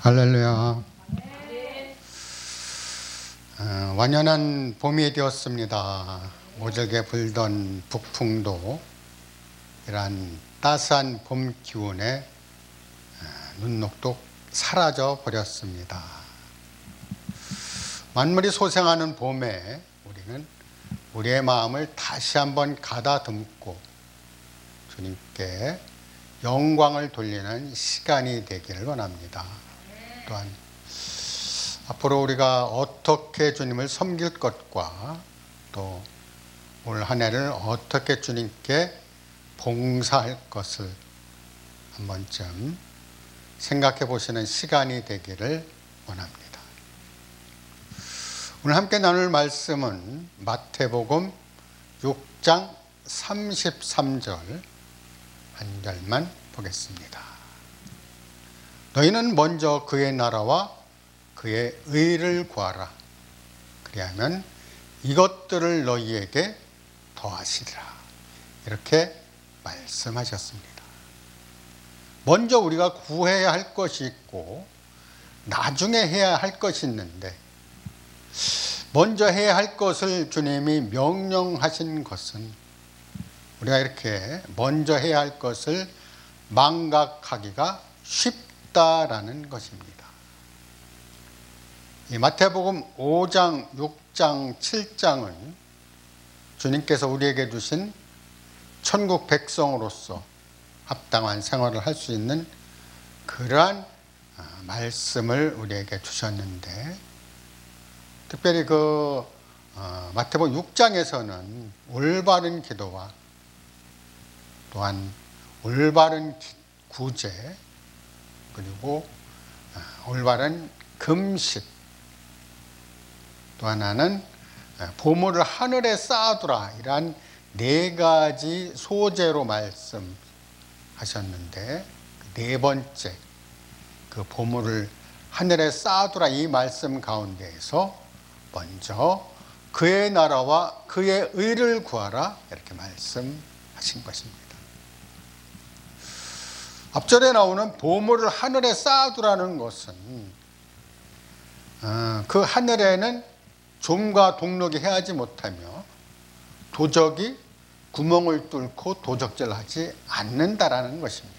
할렐루야. 완연한 봄이 되었습니다. 모질게 불던 북풍도 이러한 따스한 봄 기운에 눈녹독 사라져 버렸습니다. 만물이 소생하는 봄에 우리는 우리의 마음을 다시 한번 가다듬고 주님께 영광을 돌리는 시간이 되기를 원합니다. 또한 앞으로 우리가 어떻게 주님을 섬길 것과 또 올 한 해를 어떻게 주님께 봉사할 것을 한 번쯤 생각해 보시는 시간이 되기를 원합니다. 오늘 함께 나눌 말씀은 마태복음 6장 33절 한 절만 보겠습니다. 너희는 먼저 그의 나라와 그의 의를 구하라. 그리하면 이것들을 너희에게 더하시리라. 이렇게 말씀하셨습니다. 먼저 우리가 구해야 할 것이 있고 나중에 해야 할 것이 있는데, 먼저 해야 할 것을 주님이 명령하신 것은 우리가 이렇게 먼저 해야 할 것을 망각하기가 쉽다라는 것입니다. 이 마태복음 5장, 6장, 7장은 주님께서 우리에게 주신 천국 백성으로서 합당한 생활을 할 수 있는 그러한 말씀을 우리에게 주셨는데, 특별히 마태복음 6장에서는 올바른 기도와 또한 올바른 구제, 그리고 올바른 금식, 또 하나는 보물을 하늘에 쌓아두라, 이러한 네 가지 소재로 말씀하셨는데, 네 번째 그 보물을 하늘에 쌓아두라 이 말씀 가운데에서 먼저 그의 나라와 그의 의를 구하라, 이렇게 말씀하신 것입니다. 앞절에 나오는 보물을 하늘에 쌓아두라는 것은 그 하늘에는 좀과 동록이 헤아지 못하며 도적이 구멍을 뚫고 도적질을 하지 않는다라는 것입니다.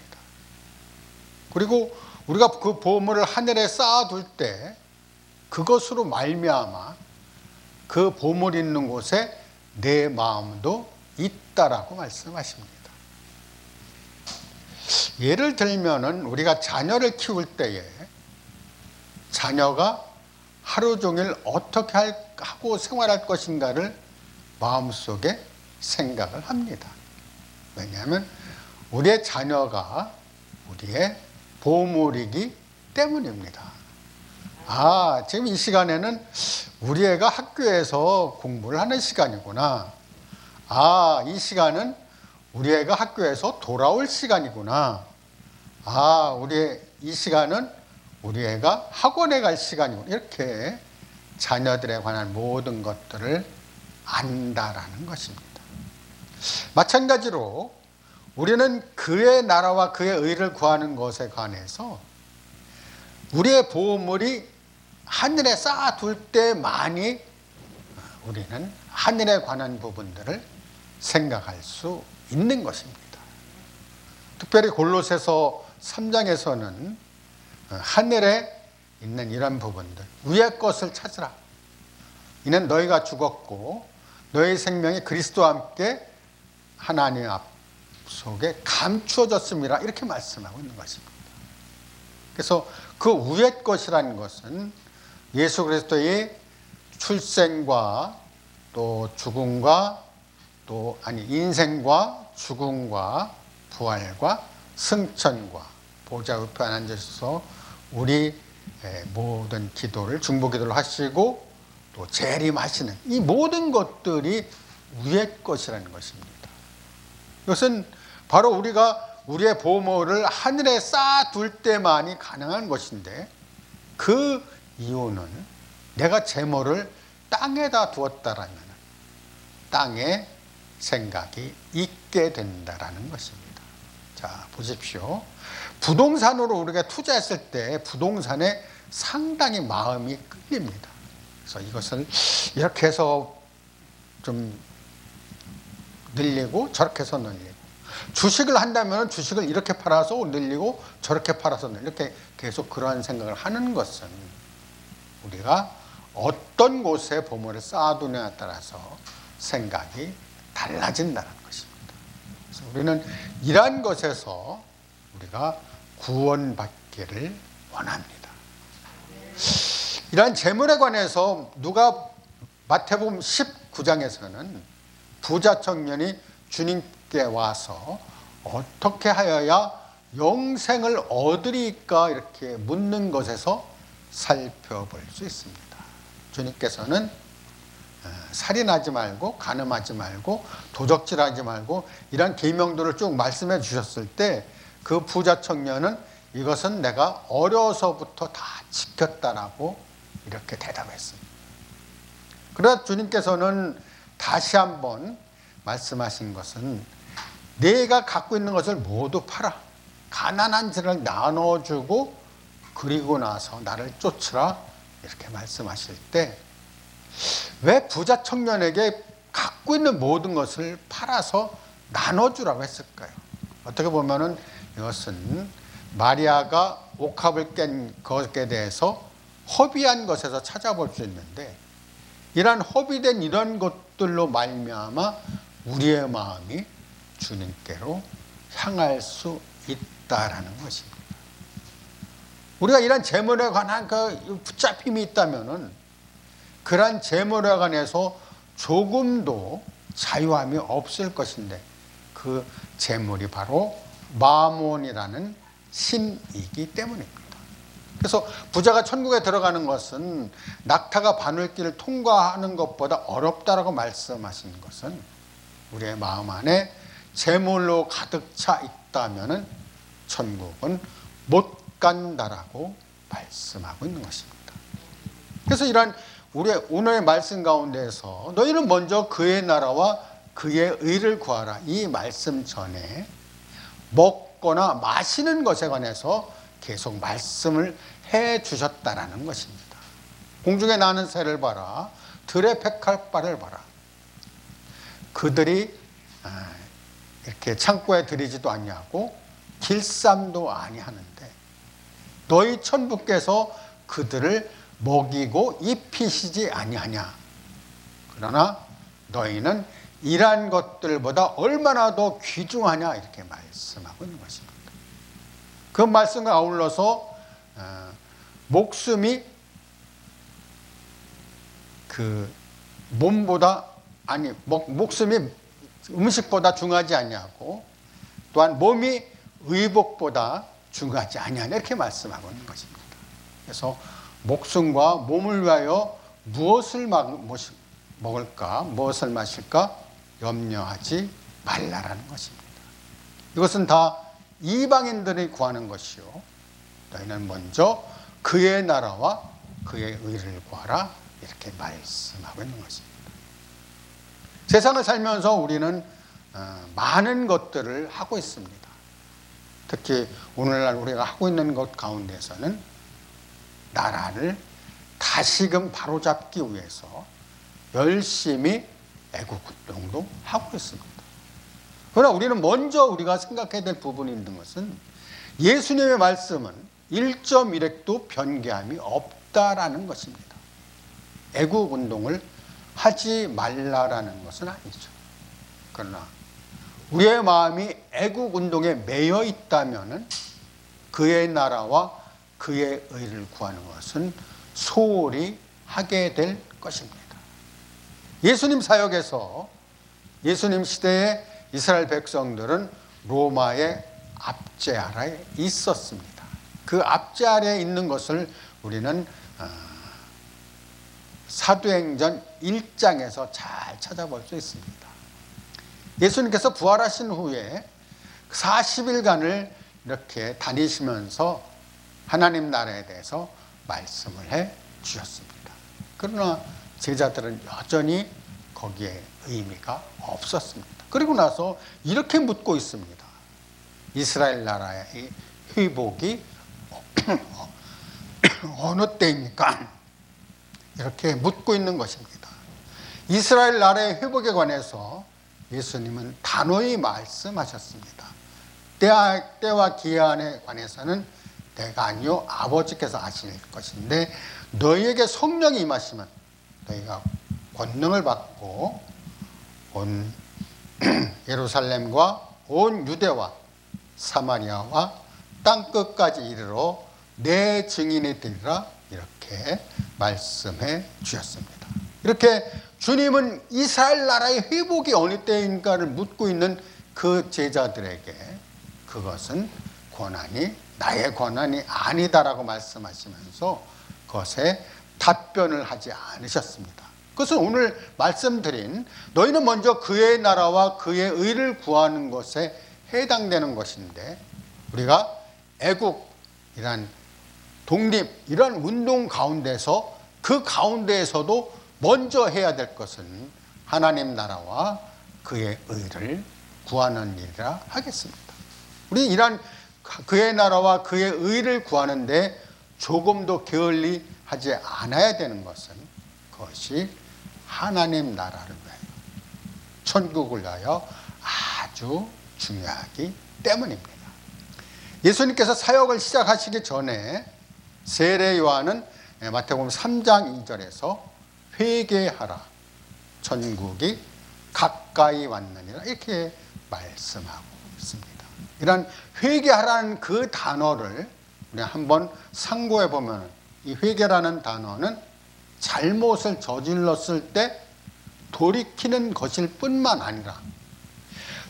그리고 우리가 그 보물을 하늘에 쌓아둘 때 그것으로 말미암아 그 보물 있는 곳에 내 마음도 있다라고 말씀하십니다. 예를 들면은 우리가 자녀를 키울 때에 자녀가 하루 종일 어떻게 하고 생활할 것인가를 마음속에 생각을 합니다. 왜냐하면 우리의 자녀가 우리의 보물이기 때문입니다. 지금 이 시간에는 우리 애가 학교에서 공부를 하는 시간이구나. 이 시간은 우리 애가 학교에서 돌아올 시간이구나. 이 시간은 우리 애가 학원에 갈 시간이구나. 이렇게 자녀들에 관한 모든 것들을 안다라는 것입니다. 마찬가지로 우리는 그의 나라와 그의 의를 구하는 것에 관해서 우리의 보물이 하늘에 쌓아둘 때만이 우리는 하늘에 관한 부분들을 생각할 수 있는 것입니다. 특별히 골로새서 3장에서는 하늘에 있는 이런 부분들, 위의 것을 찾으라. 이는 너희가 죽었고 너희 생명이 그리스도와 함께 하나님 앞 속에 감추어졌습니다. 이렇게 말씀하고 있는 것입니다. 그래서 그 위의 것이라는 것은 예수 그리스도의 출생과 또 죽음과 인생과 죽음과 부활과 승천과 보좌 우편에 앉으셔서 우리 모든 기도를, 중보 기도를 하시고 또 재림하시는 이 모든 것들이 위의 것이라는 것입니다. 이것은 바로 우리가 우리의 보물을 하늘에 쌓아둘 때만이 가능한 것인데, 그 이유는 내가 재물을 땅에다 두었다라면 땅에 생각이 있게 된다라는 것입니다. 자, 보십시오. 부동산으로 우리가 투자했을 때 부동산에 상당히 마음이 끌립니다. 그래서 이것을 이렇게 해서 좀 늘리고 저렇게 해서 늘리고, 주식을 한다면 주식을 이렇게 팔아서 늘리고 저렇게 팔아서 늘리고, 이렇게 계속 그러한 생각을 하는 것은 우리가 어떤 곳에 보물을 쌓아두냐에 따라서 생각이 달라진다는 것입니다. 그래서 우리는 이러한 것에서 우리가 구원받기를 원합니다. 이러한 재물에 관해서 마태복음 19장에서는 부자 청년이 주님께 와서 어떻게 하여야 영생을 얻으리까 이렇게 묻는 것에서 살펴볼 수 있습니다. 주님께서는 살인하지 말고 간음하지 말고 도적질하지 말고 이런 계명들을 쭉 말씀해 주셨을 때 그 부자 청년은 이것은 내가 어려서부터 다 지켰다라고 이렇게 대답했습니다. 그러나 주님께서는 다시 한번 말씀하신 것은 내가 갖고 있는 것을 모두 팔아 가난한 자를 나눠주고 그리고 나서 나를 쫓으라 이렇게 말씀하실 때 왜 부자 청년에게 갖고 있는 모든 것을 팔아서 나눠주라고 했을까요? 어떻게 보면은 이것은 마리아가 옥합을 깬 것에 대해서 허비한 것에서 찾아볼 수 있는데, 이러한 허비된 이런 것들로 말미암아 우리의 마음이 주님께로 향할 수 있다라는 것입니다. 우리가 이런 재물에 관한 그 붙잡힘이 있다면은 그러한 재물에 관해서 조금도 자유함이 없을 것인데, 그 재물이 바로 마몬이라는 신이기 때문입니다. 그래서 부자가 천국에 들어가는 것은 낙타가 바늘길을 통과하는 것보다 어렵다라고 말씀하신 것은 우리의 마음 안에 재물로 가득 차 있다면은 천국은 못 간다라고 말씀하고 있는 것입니다. 그래서 이러한 우리의 오늘의 말씀 가운데에서 너희는 먼저 그의 나라와 그의 의를 구하라, 이 말씀 전에 먹거나 마시는 것에 관해서 계속 말씀을 해 주셨다라는 것입니다. 공중에 나는 새를 봐라, 들의 백합바를 봐라. 그들이 이렇게 창고에 들이지도 아니하고 길쌈도 아니하는데 너희 천부께서 그들을 먹이고 입히시지 아니하냐. 그러나 너희는 이러한 것들보다 얼마나 더 귀중하냐 이렇게 말씀하고 있는 것입니다. 그 말씀과 아울러서 목숨이 그 몸보다 목숨이 음식보다 중하지 아니하고 또한 몸이 의복보다 중하지 아니하냐 이렇게 말씀하고 있는 것입니다. 그래서 목숨과 몸을 위하여 무엇을 먹을까 무엇을 마실까 염려하지 말라라는 것입니다. 이것은 다 이방인들이 구하는 것이요, 너희는 먼저 그의 나라와 그의 의를 구하라 이렇게 말씀하고 있는 것입니다. 세상을 살면서 우리는 많은 것들을 하고 있습니다. 특히 오늘날 우리가 하고 있는 것 가운데서는 나라를 다시금 바로잡기 위해서 열심히 애국운동도 하고 있습니다. 그러나 우리는 먼저 우리가 생각해야 될 부분이 있는 것은 예수님의 말씀은 1.1핵도 변개함이 없다라는 것입니다. 애국운동을 하지 말라라는 것은 아니죠. 그러나 우리의 마음이 애국운동에 매여 있다면 그의 나라와 그의 의를 구하는 것은 소홀히 하게 될 것입니다. 예수님 사역에서 예수님 시대의 이스라엘 백성들은 로마의 압제 아래에 있었습니다. 그 압제 아래에 있는 것을 우리는 사도행전 1장에서 잘 찾아볼 수 있습니다. 예수님께서 부활하신 후에 40일간을 이렇게 다니시면서 하나님 나라에 대해서 말씀을 해 주셨습니다. 그러나 제자들은 여전히 거기에 의미가 없었습니다. 그리고 나서 이렇게 묻고 있습니다. 이스라엘 나라의 회복이 어느 때입니까? 이렇게 묻고 있는 것입니다. 이스라엘 나라의 회복에 관해서 예수님은 단호히 말씀하셨습니다. 때와 기한에 관해서는 내가 아니요 아버지께서 아실 것인데 너희에게 성령이 임하시면 너희가 권능을 받고 온 예루살렘과 온 유대와 사마리아와 땅끝까지 이르러 내 증인이 되리라 이렇게 말씀해 주셨습니다. 이렇게 주님은 이스라엘 나라의 회복이 어느 때인가를 묻고 있는 그 제자들에게 그것은 권한이 나의 권한이 아니다라고 말씀하시면서 그것에 답변을 하지 않으셨습니다. 그것은 오늘 말씀드린 너희는 먼저 그의 나라와 그의 의를 구하는 것에 해당되는 것인데 우리가 애국이란 독립 이런 운동 가운데서 그 가운데에서도 먼저 해야 될 것은 하나님 나라와 그의 의를 구하는 일이라 하겠습니다. 우리 이런 그의 나라와 그의 의를 구하는데 조금도 게을리하지 않아야 되는 것은 그것이 하나님 나라를 위하여 천국을 위하여 아주 중요하기 때문입니다. 예수님께서 사역을 시작하시기 전에 세례 요한은 마태복음 3장 2절에서 회개하라 천국이 가까이 왔느니라 이렇게 말씀하고 있습니다. 이런 회개하라는 그 단어를 우리 한번 상고해 보면 이 회개라는 단어는 잘못을 저질렀을 때 돌이키는 것일 뿐만 아니라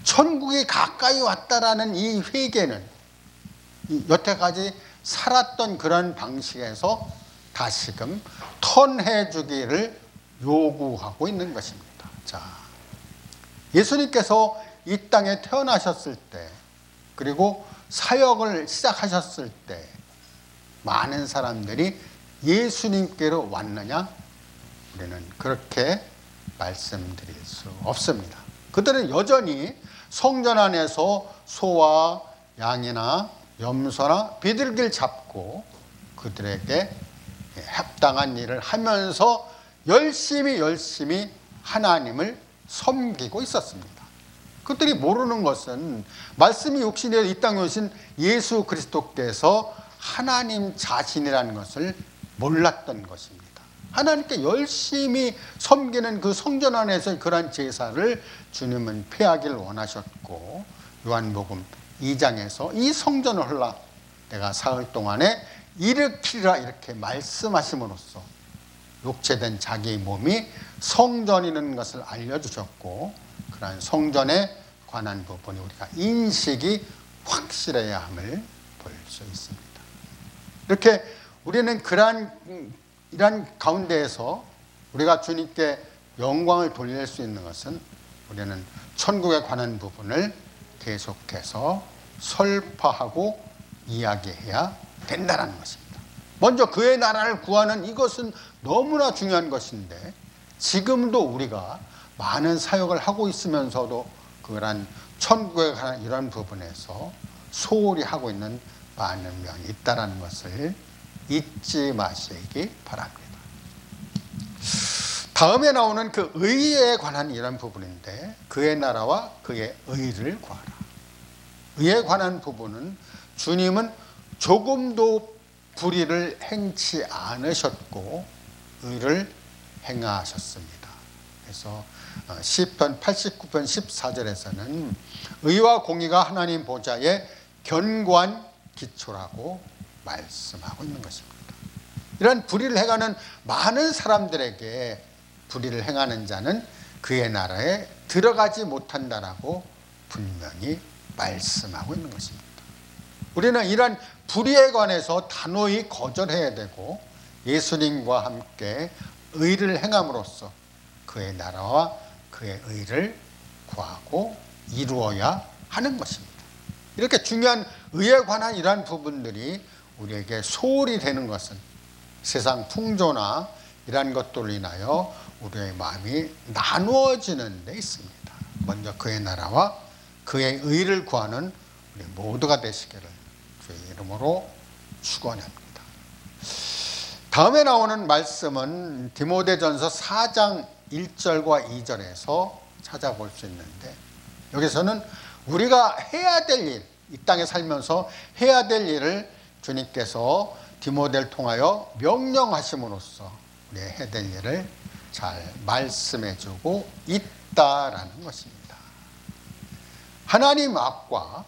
천국이 가까이 왔다라는 이 회개는 여태까지 살았던 그런 방식에서 다시금 턴해 주기를 요구하고 있는 것입니다. 자, 예수님께서 이 땅에 태어나셨을 때 그리고 사역을 시작하셨을 때 많은 사람들이 예수님께로 왔느냐? 우리는 그렇게 말씀드릴 수 없습니다. 그들은 여전히 성전 안에서 소와 양이나 염소나 비둘기를 잡고 그들에게 합당한 일을 하면서 열심히 하나님을 섬기고 있었습니다. 그들이 모르는 것은 말씀이 육신이 되어 이 땅에 오신 예수 그리스도께서 하나님 자신이라는 것을 몰랐던 것입니다. 하나님께 열심히 섬기는 그 성전 안에서 그러한 제사를 주님은 폐하기를 원하셨고 요한복음 2장에서 이 성전을 헐라 내가 사흘 동안에 일으키리라 이렇게 말씀하심으로써 육체된 자기의 몸이 성전이라는 것을 알려주셨고 그러한 성전에 관한 부분이 우리가 인식이 확실해야 함을 볼 수 있습니다. 이렇게 우리는 이러한 가운데에서 우리가 주님께 영광을 돌릴 수 있는 것은 우리는 천국에 관한 부분을 계속해서 설파하고 이야기해야 된다는 것입니다. 먼저 그의 나라를 구하는 이것은 너무나 중요한 것인데 지금도 우리가 많은 사역을 하고 있으면서도 그러한 천국에 관한 이런 부분에서 소홀히 하고 있는 많은 면이 있다는 것을 잊지 마시기 바랍니다. 다음에 나오는 그 의에 관한 이런 부분인데 그의 나라와 그의 의를 구하라. 의에 관한 부분은 주님은 조금도 불의를 행치 않으셨고 의를 행하셨습니다. 그래서 시편 89편 14절에서는 의와 공의가 하나님 보좌의 견고한 기초라고 말씀하고 있는 것입니다. 이런 불의를 행하는 많은 사람들에게 불의를 행하는 자는 그의 나라에 들어가지 못한다라고 분명히 말씀하고 있는 것입니다. 우리는 이런 불의에 관해서 단호히 거절해야 되고 예수님과 함께 의를 행함으로써 그의 나라와 그의 의를 구하고 이루어야 하는 것입니다. 이렇게 중요한 의에 관한 이러한 부분들이 우리에게 소홀히 되는 것은 세상 풍조나 이러한 것들로 인하여 우리의 마음이 나누어지는 데 있습니다. 먼저 그의 나라와 그의 의를 구하는 우리 모두가 되시기를 주의 이름으로 이름으로 축원합니다. 다음에 나오는 말씀은 디모데전서 4장 1절과 2절에서 찾아볼 수 있는데, 여기서는 우리가 해야 될 일, 이 땅에 살면서 해야 될 일을 주님께서 디모데를 통하여 명령하심으로써 우리 해야 될 일을 잘 말씀해주고 있다라는 것입니다. 하나님 앞과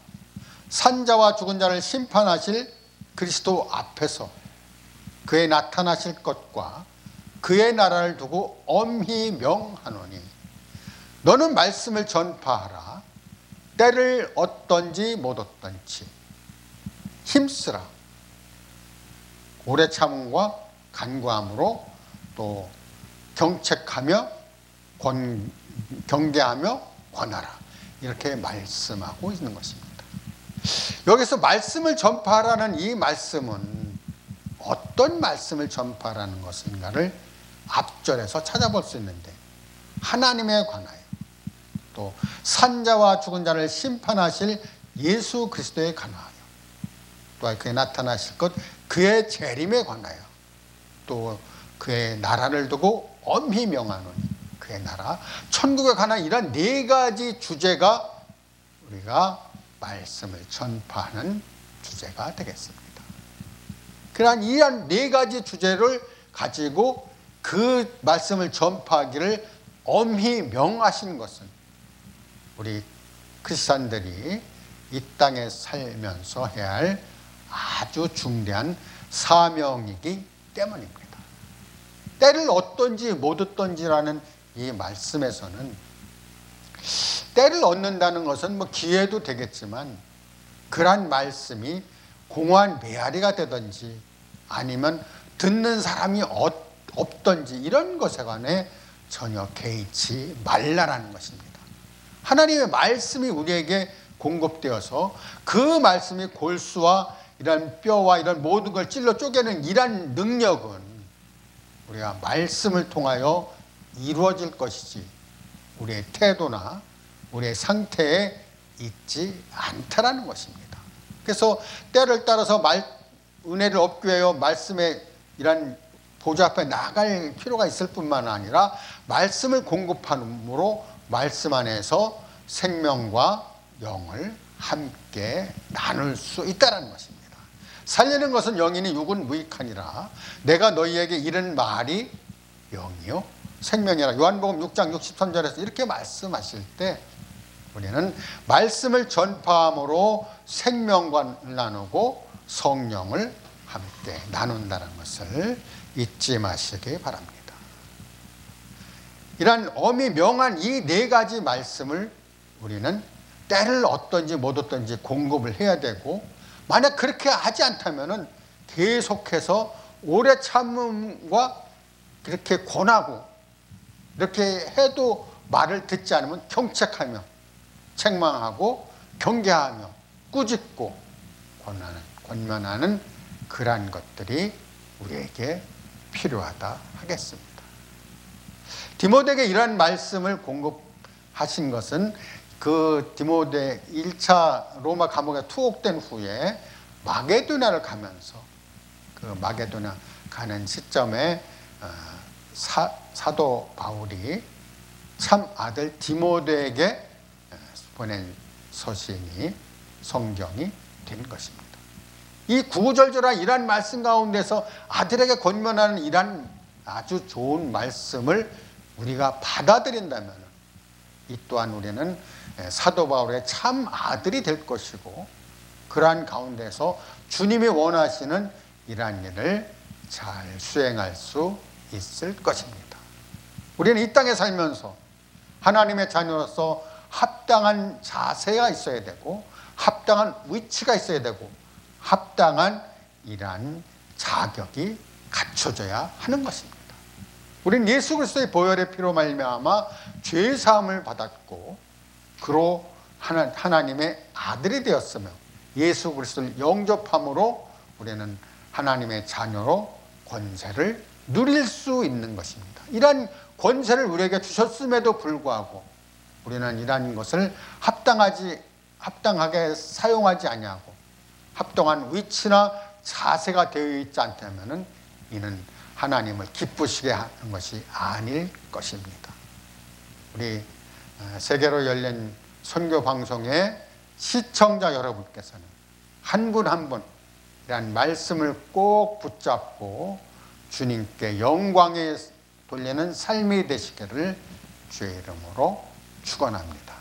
산자와 죽은 자를 심판하실 그리스도 앞에서 그의 나타나실 것과 그의 나라를 두고 엄히 명하노니 너는 말씀을 전파하라. 때를 어떤지 못 어떤지 힘쓰라. 오래 참음과 간구함으로 또 경책하며 경계하며 권하라. 이렇게 말씀하고 있는 것입니다. 여기서 말씀을 전파하라는 이 말씀은 어떤 말씀을 전파하라는 것인가를 앞절에서 찾아볼 수 있는데, 하나님에 관하여 또 산자와 죽은 자를 심판하실 예수 그리스도에 관하여 또 그의 나타나실 것 그의 재림에 관하여 또 그의 나라를 두고 엄히 명하노니 그의 나라 천국에 관한 이런 네 가지 주제가 우리가 말씀을 전파하는 주제가 되겠습니다. 그러한 이러한 네 가지 주제를 가지고 그 말씀을 전파하기를 엄히 명하신 것은 우리 크리스찬들이 이 땅에 살면서 해야 할 아주 중대한 사명이기 때문입니다. 때를 얻든지 못 얻든지라는 이 말씀에서는 때를 얻는다는 것은 뭐 기회도 되겠지만, 그러한 말씀이 공허한 메아리가 되든지 아니면 듣는 사람이 없든지 이런 것에 관해 전혀 개의치 말라라는 것입니다. 하나님의 말씀이 우리에게 공급되어서 그 말씀이 골수와 이런 뼈와 이런 모든 걸 찔러 쪼개는 이런 능력은 우리가 말씀을 통하여 이루어질 것이지 우리의 태도나 우리의 상태에 있지 않다라는 것입니다. 그래서 때를 따라서 은혜를 얻기 위하여 말씀의 이런 보좌 앞에 나갈 필요가 있을 뿐만 아니라 말씀을 공급함으로 말씀 안에서 생명과 영을 함께 나눌 수 있다는 것입니다. 살리는 것은 영이니 육은 무익하니라. 내가 너희에게 이른 말이 영이요 생명이라. 요한복음 6장 63절에서 이렇게 말씀하실 때 우리는 말씀을 전파함으로 생명과 나누고 성령을 함께 나눈다는 것을 잊지 마시기 바랍니다. 이러한 엄히 명한 이 네 가지 말씀을 우리는 때를 얻든지 못 얻든지 공급을 해야 되고, 만약 그렇게 하지 않다면 계속해서 오래 참음과 그렇게 권하고 이렇게 해도 말을 듣지 않으면 경책하며 책망하고 경계하며 꾸짖고 권면하는 그러한 것들이 우리에게 필요하다 하겠습니다. 디모데에게 이러한 말씀을 공급하신 것은 그 디모데 1차 로마 감옥에 투옥된 후에 마게도냐를 가면서 그 마게도냐 가는 시점에 사도 바울이 참 아들 디모데에게 보낸 서신이 성경이 된 것입니다. 이 구구절절한 이러한 말씀 가운데서 아들에게 권면하는 이러한 아주 좋은 말씀을 우리가 받아들인다면 이 또한 우리는 사도 바울의 참 아들이 될 것이고, 그러한 가운데서 주님이 원하시는 이러한 일을 잘 수행할 수 있을 것입니다. 우리는 이 땅에 살면서 하나님의 자녀로서 합당한 자세가 있어야 되고 합당한 위치가 있어야 되고 합당한 이러한 자격이 갖춰져야 하는 것입니다. 우리는 예수 그리스도의 보혈의 피로 말미암아 죄 사함을 받았고 그로 하나님의 아들이 되었으며 예수 그리스도를 영접함으로 우리는 하나님의 자녀로 권세를 누릴 수 있는 것입니다. 이러한 권세를 우리에게 주셨음에도 불구하고 우리는 이러한 것을 합당하게 사용하지 아니하고 합당한 위치나 자세가 되어 있지 않다면 이는 하나님을 기쁘시게 하는 것이 아닐 것입니다. 우리 세계로 열린 선교 방송의 시청자 여러분께서는 한 분 한 분 이란 말씀을 꼭 붙잡고 주님께 영광에 돌리는 삶이 되시기를 주의 이름으로 축원합니다.